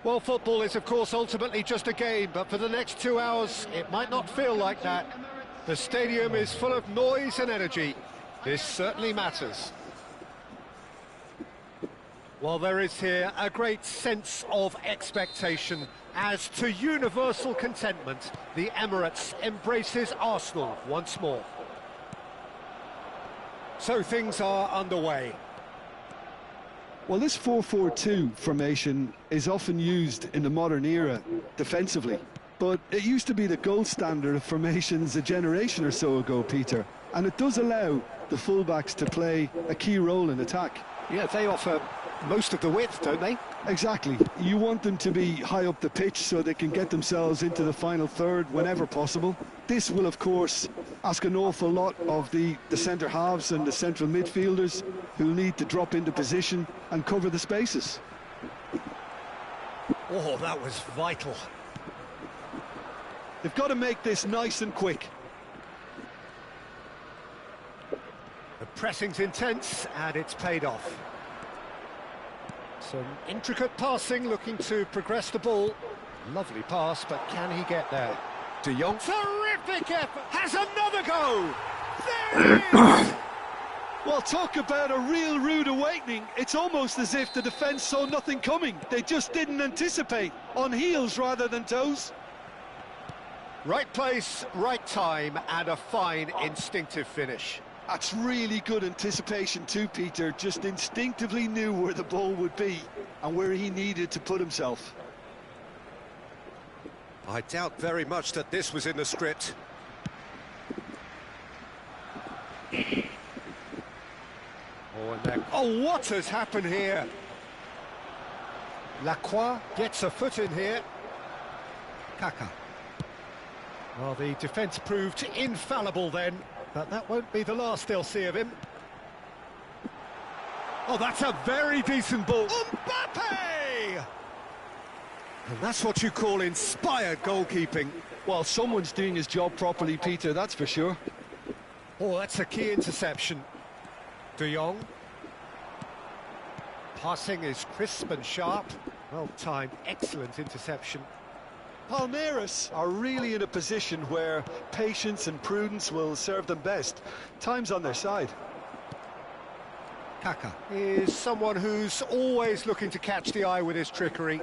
Well, football is, of course, ultimately just a game, but for the next 2 hours, it might not feel like that. The stadium is full of noise and energy. This certainly matters. Well, there is here a great sense of expectation. As to universal contentment, the Emirates embraces Arsenal once more. So things are underway. Well, this 4-4-2 formation is often used in the modern era defensively, but it used to be the gold standard of formations a generation or so ago, Peter, and it does allow the fullbacks to play a key role in attack. Yeah, they offer most of the width, don't they? Exactly. You want them to be high up the pitch so they can get themselves into the final third whenever possible. This will, of course, ask an awful lot of the centre halves and the central midfielders, who'll need to drop into position and cover the spaces. Oh, that was vital. They've got to make this nice and quick. The pressing's intense, and it's paid off. Some intricate passing, looking to progress the ball. Lovely pass, but can he get there? De Jong, terrific effort, has another go! There it is! Well, talk about a real rude awakening. It's almost as if the defence saw nothing coming. They just didn't anticipate, on heels rather than toes. Right place, right time, and a fine instinctive finish. That's really good anticipation too, Peter. Just instinctively knew where the ball would be and where he needed to put himself. I doubt very much that this was in the script. Oh, what has happened here? Lacroix gets a foot in here. Kaka. Well, the defence proved infallible then, but that won't be the last they'll see of him. Oh, that's a very decent ball. Mbappe! And that's what you call inspired goalkeeping. Well, someone's doing his job properly, Peter, that's for sure. Oh, that's a key interception. De Jong. Passing is crisp and sharp. Well-timed, excellent interception. Palmeiras are really in a position where patience and prudence will serve them best. Time's on their side. Kaka is someone who's always looking to catch the eye with his trickery.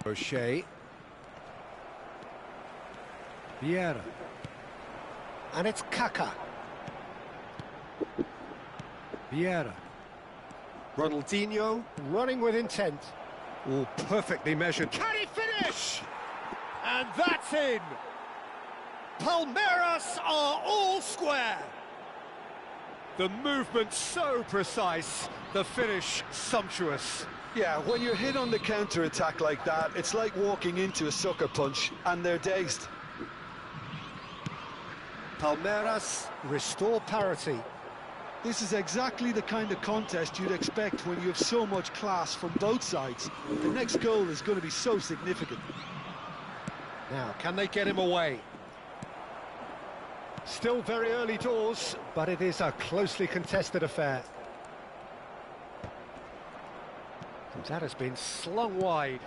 O'Shea. Vieira. And it's Kaka. Vieira. Ronaldinho running with intent. Oh, perfectly measured. Can he finish? And that's in. Palmeiras are all square. The movement so precise, the finish sumptuous. Yeah, when you're hit on the counter-attack like that, it's like walking into a sucker punch, and they're dazed. Palmeiras restore parity. This is exactly the kind of contest you'd expect when you have so much class from both sides. The next goal is going to be so significant. Now, can they get him away? Still very early doors, but it is a closely contested affair. And that has been slung wide.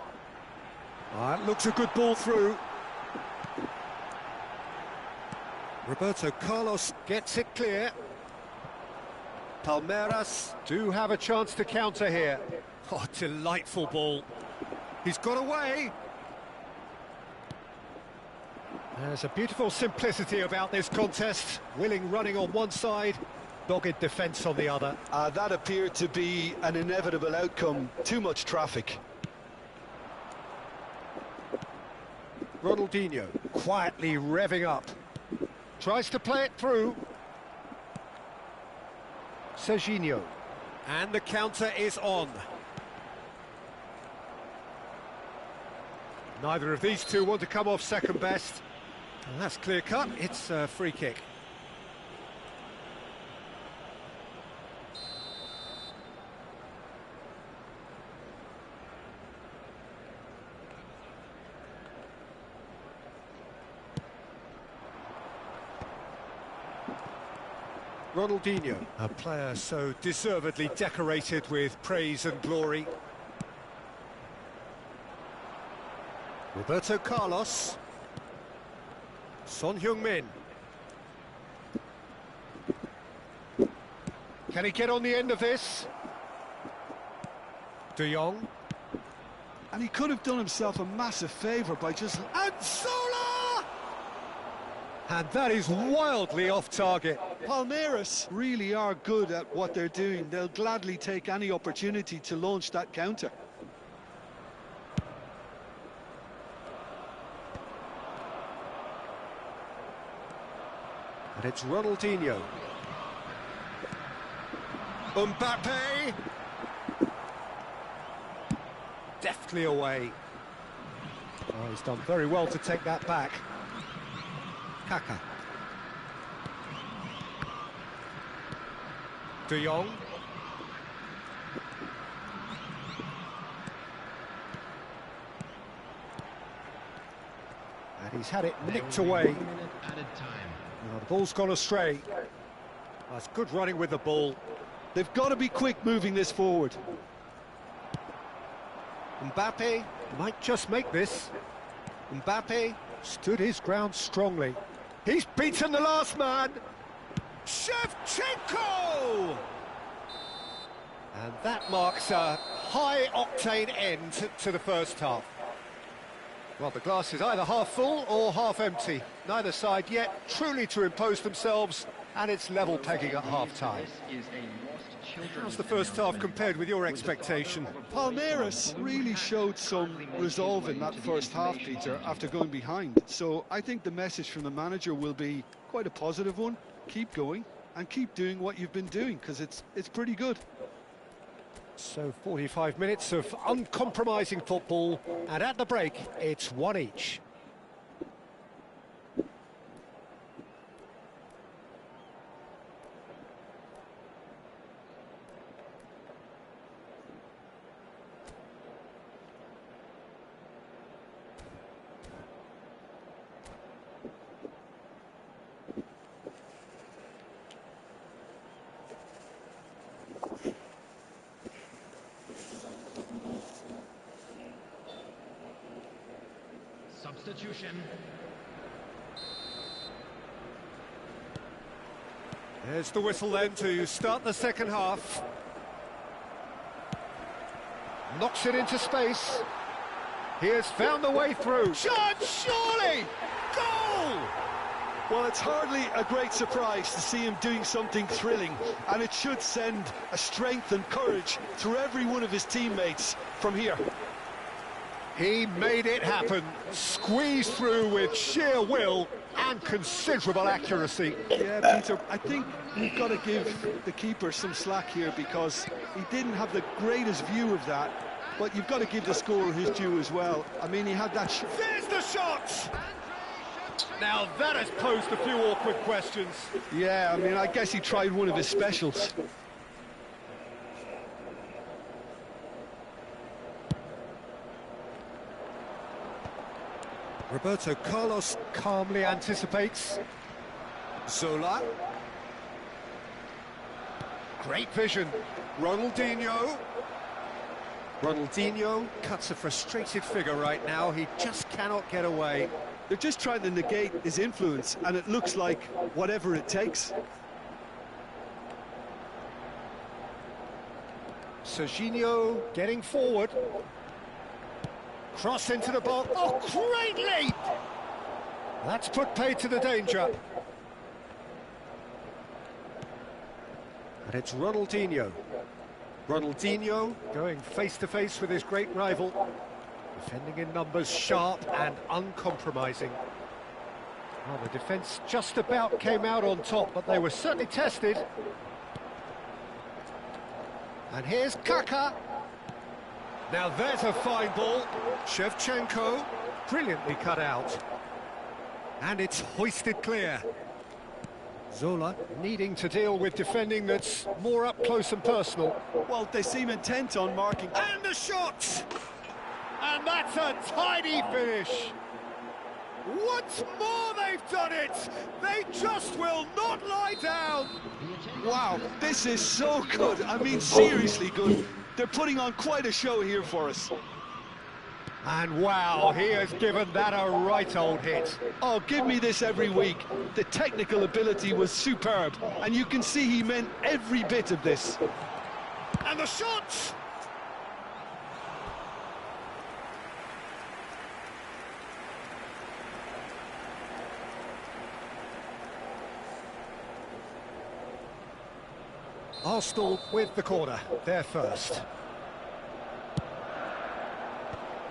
It looks a good ball through. Roberto Carlos gets it clear. Palmeiras do have a chance to counter here. Oh, delightful ball. He's got away. There's a beautiful simplicity about this contest. Willing running on one side, dogged defence on the other. That appeared to be an inevitable outcome. Too much traffic. Ronaldinho quietly revving up. Tries to play it through. Serginho. And the counter is on. Neither of these two want to come off second best. And that's clear cut. It's a free kick. Ronaldinho, a player so deservedly decorated with praise and glory. Roberto Carlos. Son Heung-min. Can he get on the end of this? De Jong. And he could have done himself a massive favour by just... And Zola! And that is wildly off target. Palmeiras really are good at what they're doing. They'll gladly take any opportunity to launch that counter. And it's Ronaldinho. Mbappe! Deftly away. Oh, he's done very well to take that back. Kaka. De Jong. And he's had it nicked away. Oh, the ball's gone astray. That's good running with the ball. They've got to be quick moving this forward. Mbappe might just make this. Mbappe stood his ground strongly. He's beaten the last man. Shevchenko! And that marks a high-octane end to the first half. Well, the glass is either half full or half empty. Neither side yet truly to impose themselves, and it's level pegging at half-time. How's the first half compared with your expectation? Palmeiras really showed some resolve in that first half, Peter, after going behind. So I think the message from the manager will be quite a positive one. Keep going and keep doing what you've been doing, because it's pretty good. So 45 minutes of uncompromising football, and at the break, it's one each. Substitution. There's the whistle then to start the second half. Knocks it into space. He has found the way through. Shot, surely! Goal! Well, it's hardly a great surprise to see him doing something thrilling, and it should send a strength and courage through every one of his teammates from here. He made it happen, squeezed through with sheer will and considerable accuracy. Yeah, Peter, I think you've got to give the keeper some slack here, because he didn't have the greatest view of that, but you've got to give the scorer his due as well. I mean, he had that... There's the shot! Now that has posed a few awkward questions. Yeah, I mean, I guess he tried one of his specials. Roberto Carlos calmly anticipates. Zola. Great vision. Ronaldinho. Ronaldinho cuts a frustrated figure right now. He just cannot get away. They're just trying to negate his influence, and it looks like whatever it takes. Serginho getting forward. Cross into the box. Oh, great leap! That's put paid to the danger. And it's Ronaldinho. Ronaldinho going face-to-face with his great rival. Defending in numbers, sharp and uncompromising. Well, the defence just about came out on top, but they were certainly tested. And here's Kaka. Now there's a fine ball. Shevchenko, brilliantly cut out. And it's hoisted clear. Zola needing to deal with defending that's more up close and personal. Well, they seem intent on marking. And the shot! And that's a tidy finish. Once more they've done it. They just will not lie down. Wow, this is so good. I mean, seriously good. They're putting on quite a show here for us. And wow, he has given that a right old hit. Oh, give me this every week. The technical ability was superb, and you can see he meant every bit of this. And the shot! Arsenal with the corner, they're first.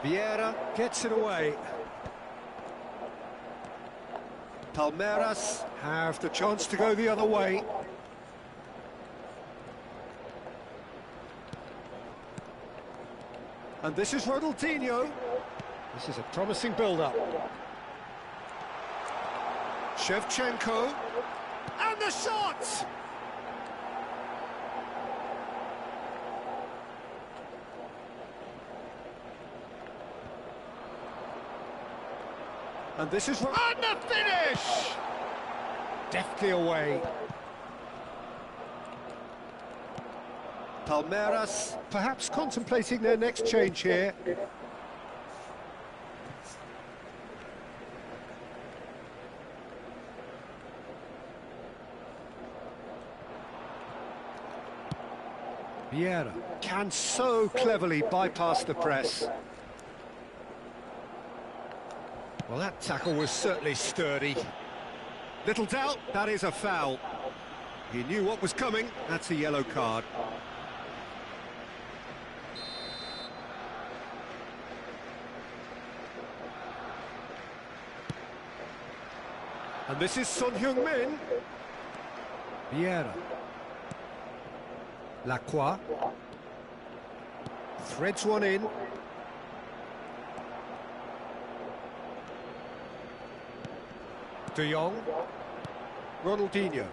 Vieira gets it away. Palmeiras have the chance to go the other way. And this is Ronaldinho. This is a promising build-up. Shevchenko. And the shot! And this is... And the finish! Deftly away. Palmeiras perhaps contemplating their next change here. Vieira can so cleverly bypass the press. Well, that tackle was certainly sturdy. Little doubt, that is a foul. He knew what was coming, that's a yellow card. And this is Son Heung-min. Vieira. Lacroix. Threads one in. De Jong. Ronaldinho.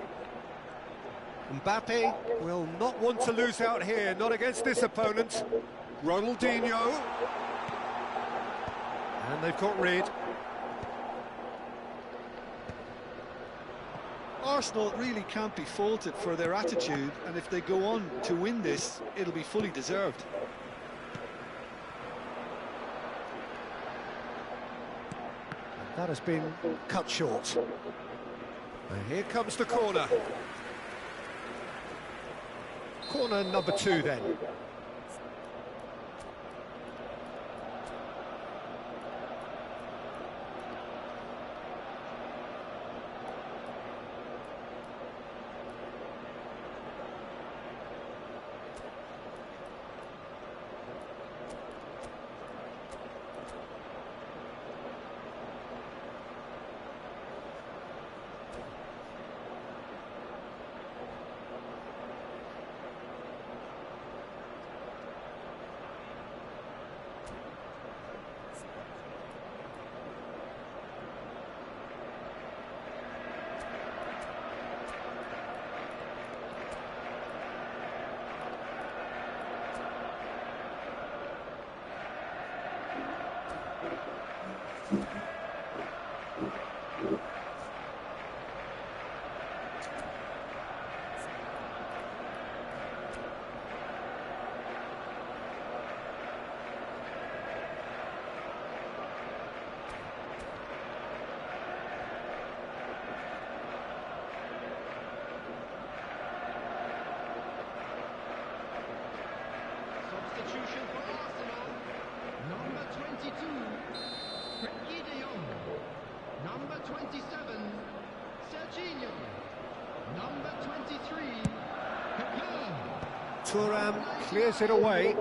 Mbappe will not want to lose out here, not against this opponent. Ronaldinho. And they've got rid. Arsenal really can't be faulted for their attitude, and if they go on to win this, it'll be fully deserved. That has been cut short. And here comes the corner. Corner number 2 then. Substitution for Arsenal. Number 22, Frenkie de Jong. Number 27, Serginho. Number 23, Pepe. Thuram clears it away.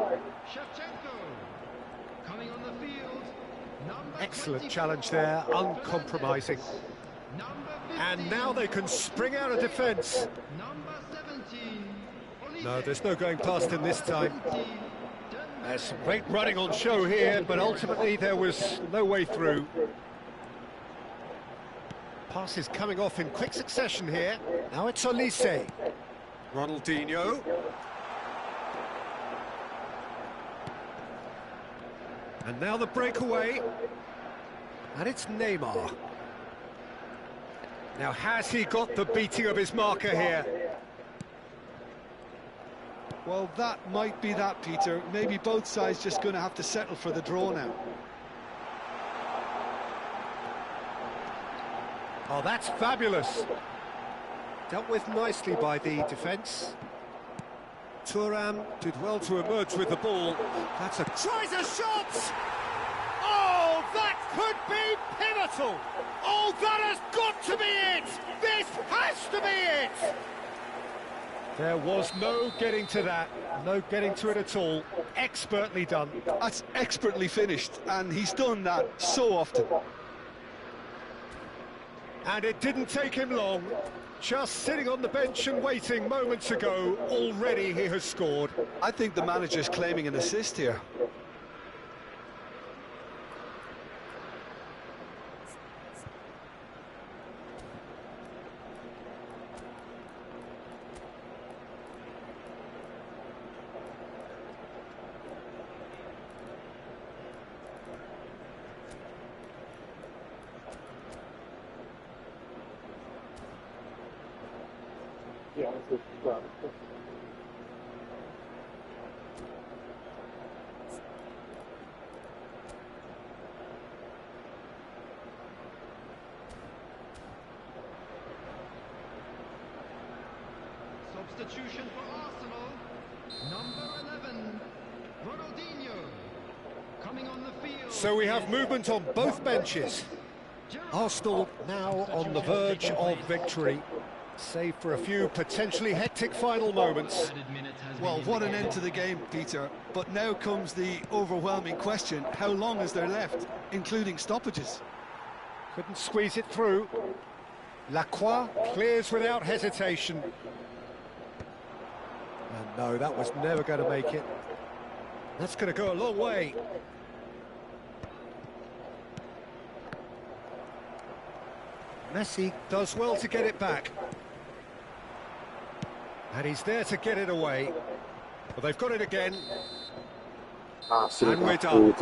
Shevchenko. Coming on the field. Number Excellent 24, challenge there, uncompromising. Number 15, And now they can spring out of defence. Number 17, No, there's no going past him this time. There's some great running on show here, but ultimately there was no way through. Passes coming off in quick succession here. Now it's Olise. Ronaldinho. And now the breakaway. And it's Neymar. Now has he got the beating of his marker here? Well, that might be that, Peter. Maybe both sides just going to have to settle for the draw now. Oh, that's fabulous. Dealt with nicely by the defence. Thuram did well to emerge with the ball. That's a... Tries a shot! Oh, that could be pivotal! Oh, that has got to be it! This has to be it! There was no getting to that, no getting to it at all. Expertly done. That's expertly finished, and he's done that so often. And it didn't take him long. Just sitting on the bench and waiting moments ago, already he has scored. I think the manager's claiming an assist here. Substitution for Arsenal. Number 11, Ronaldinho. Coming on the field. So we have movement on both benches. Arsenal now on the verge of victory, save for a few potentially hectic final moments. Well, what an end to the game, Peter. But now comes the overwhelming question: how long is there left, including stoppages? Couldn't squeeze it through. Lacroix clears without hesitation. And no, that was never going to make it. That's going to go a long way. Messi does well to get it back. And he's there to get it away. But they've got it again. And we're done.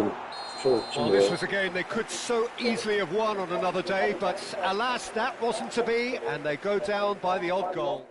Well, this was a game they could so easily have won on another day, but alas, that wasn't to be, and they go down by the odd goal.